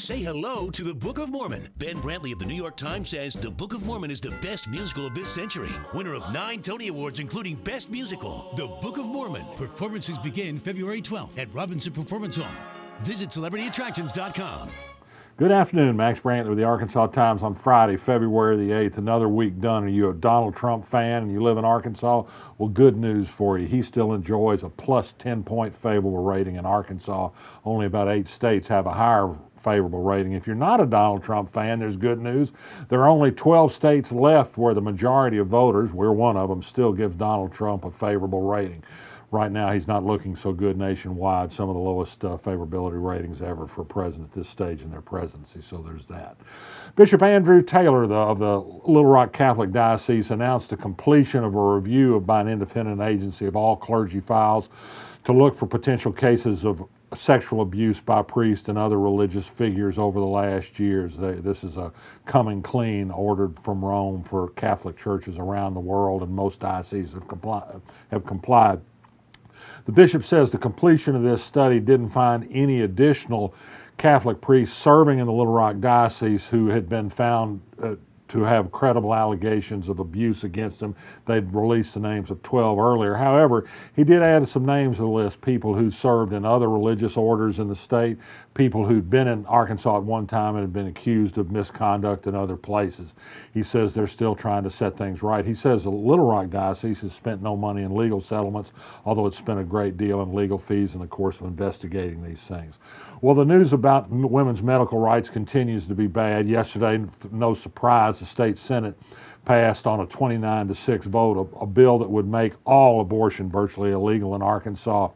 Say hello to the Book of Mormon. Ben Brantley of the New York Times says the Book of Mormon is the best musical of this century. Winner of 9 Tony Awards, including Best Musical. The Book of Mormon. Performances begin February 12th at Robinson Performance Hall. Visit CelebrityAttractions.com. Good afternoon, Max Brantley with the Arkansas Times on Friday, February the 8th. Another week done. Are you a Donald Trump fan and you live in Arkansas? Well, good news for you. He still enjoys a plus 10-point favorable rating in Arkansas. Only about 8 states have a higher favorable rating. If you're not a Donald Trump fan, there's good news. There are only 12 states left where the majority of voters, we're one of them, still gives Donald Trump a favorable rating. Right now, he's not looking so good nationwide. Some of the lowest favorability ratings ever for president at this stage in their presidency, so there's that. Bishop Andrew Taylor of the Little Rock Catholic Diocese announced the completion of a review by an independent agency of all clergy files to look for potential cases of sexual abuse by priests and other religious figures over the last years. This is a coming clean ordered from Rome for Catholic churches around the world, and most dioceses have complied. The bishop says the completion of this study didn't find any additional Catholic priests serving in the Little Rock Diocese who had been found to have credible allegations of abuse against them. They'd released the names of 12 earlier. However, he did add some names to the list, people who served in other religious orders in the state, people who'd been in Arkansas at one time and had been accused of misconduct in other places. He says they're still trying to set things right. He says the Little Rock Diocese has spent no money in legal settlements, although it's spent a great deal in legal fees in the course of investigating these things. Well, the news about women's medical rights continues to be bad. Yesterday, no surprise, the state Senate passed on a 29-6 vote a bill that would make all abortion virtually illegal in Arkansas.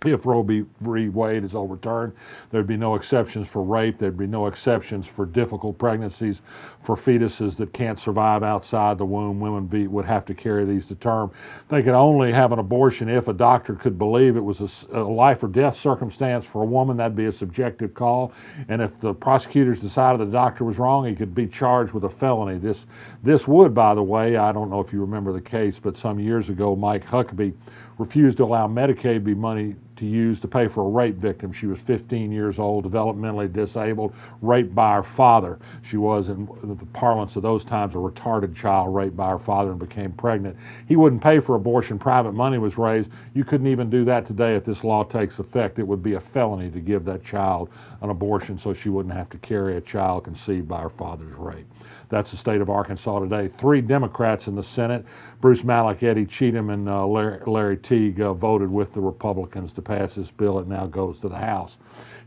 If Roe v. Wade is overturned, there'd be no exceptions for rape. There'd be no exceptions for difficult pregnancies, for fetuses that can't survive outside the womb. Women would have to carry these to term. They could only have an abortion if a doctor could believe it was a life or death circumstance for a woman. That'd be a subjective call. And if the prosecutors decided the doctor was wrong, he could be charged with a felony. This would, by the way, I don't know if you remember the case, but some years ago, Mike Huckabee refused to allow Medicaid money to use to pay for a rape victim. She was 15 years old, developmentally disabled, raped by her father. She was, in the parlance of those times, a retarded child raped by her father and became pregnant. He wouldn't pay for abortion. Private money was raised. You couldn't even do that today if this law takes effect. It would be a felony to give that child an abortion so she wouldn't have to carry a child conceived by her father's rape. That's the state of Arkansas today. 3 Democrats in the Senate, Bruce Malek, Eddie Cheatham, and Larry Teague, voted with the Republicans to pass this bill. It now goes to the House.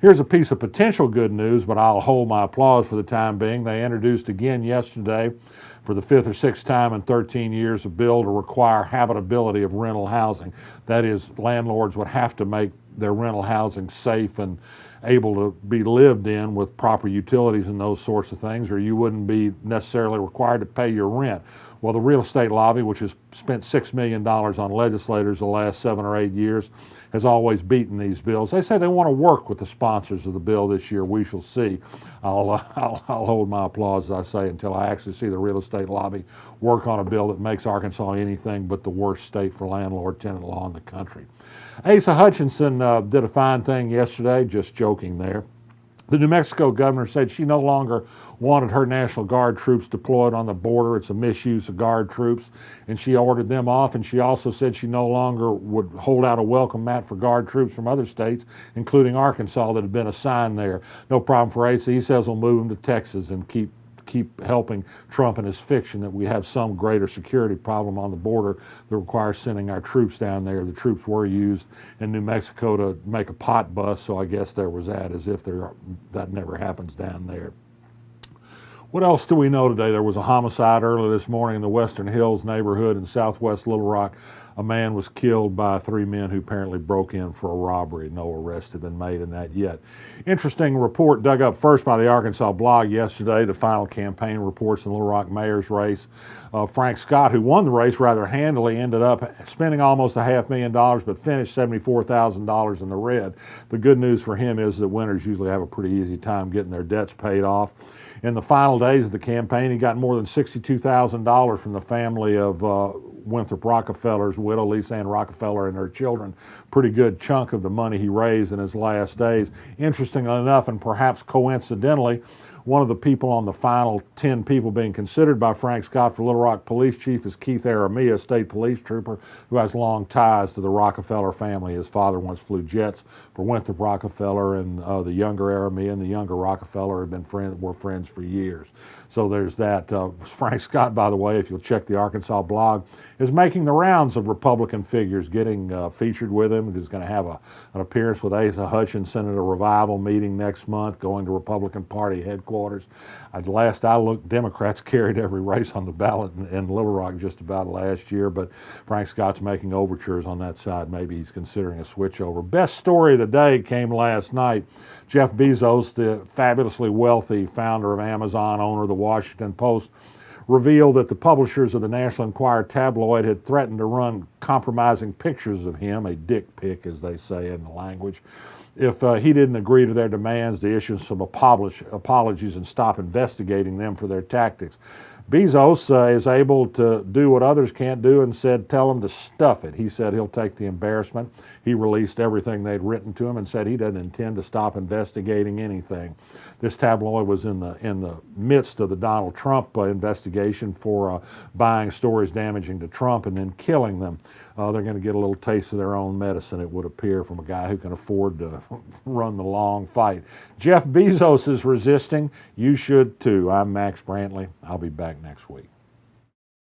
Here's a piece of potential good news, but I'll hold my applause for the time being. They introduced again yesterday, for the 5th or 6th time in 13 years, a bill to require habitability of rental housing. That is, landlords would have to make their rental housing safe and able to be lived in with proper utilities and those sorts of things, or you wouldn't be necessarily required to pay your rent. Well, the real estate lobby, which has spent $6 million on legislators the last 7 or 8 years, has always beaten these bills. They say they want to work with the sponsors of the bill this year. We shall see. I'll hold my applause, as I say, until I actually see the real estate lobby work on a bill that makes Arkansas anything but the worst state for landlord-tenant law in the country. Asa Hutchinson did a fine thing yesterday, just joking there. The New Mexico governor said she no longer wanted her National Guard troops deployed on the border. It's a misuse of Guard troops, and she ordered them off. And she also said she no longer would hold out a welcome mat for Guard troops from other states, including Arkansas, that had been assigned there. No problem for Asa. He says he'll move them to Texas and keep helping Trump in his fiction that we have some greater security problem on the border that requires sending our troops down there. The troops were used in New Mexico to make a pot bust, so I guess there was that, as if that never happens down there. What else do we know today? There was a homicide early this morning in the Western Hills neighborhood in southwest Little Rock. A man was killed by 3 men who apparently broke in for a robbery. No arrests have been made in that yet. Interesting report dug up first by the Arkansas Blog yesterday, the final campaign reports in the Little Rock mayor's race. Frank Scott, who won the race rather handily, ended up spending almost $500,000 but finished $74,000 in the red. The good news for him is that winners usually have a pretty easy time getting their debts paid off. In the final days of the campaign, he got more than $62,000 from the family of Winthrop Rockefeller's widow, Lisa Ann Rockefeller, and her children pretty good chunk of the money he raised in his last days. Interestingly enough, and perhaps coincidentally, one of the people on the final 10 people being considered by Frank Scott for Little Rock Police Chief is Keith Aramia, state police trooper who has long ties to the Rockefeller family. His father once flew jets for Winthrop Rockefeller, and the younger Aramia and the younger Rockefeller were friends for years. So there's that. Frank Scott, by the way, if you'll check the Arkansas blog, is making the rounds of Republican figures, getting featured with him. He's going to have an appearance with Asa Hutchinson at a revival meeting next month, going to Republican Party headquarters. Last I looked, Democrats carried every race on the ballot in Little Rock just about last year, but Frank Scott's making overtures on that side. Maybe he's considering a switchover. Best story of the day came last night. Jeff Bezos, the fabulously wealthy founder of Amazon, owner of the Washington Post, revealed that the publishers of the National Enquirer tabloid had threatened to run compromising pictures of him, a dick pic as they say in the language, if he didn't agree to their demands to issue some apologies and stop investigating them for their tactics. Bezos is able to do what others can't do and said, tell them to stuff it. He said he'll take the embarrassment. He released everything they'd written to him and said he doesn't intend to stop investigating anything. This tabloid was in the midst of the Donald Trump investigation for buying stories damaging to Trump and then killing them. They're going to get a little taste of their own medicine, it would appear, from a guy who can afford to run the long fight. Jeff Bezos is resisting. You should too. I'm Max Brantley. I'll be back next week.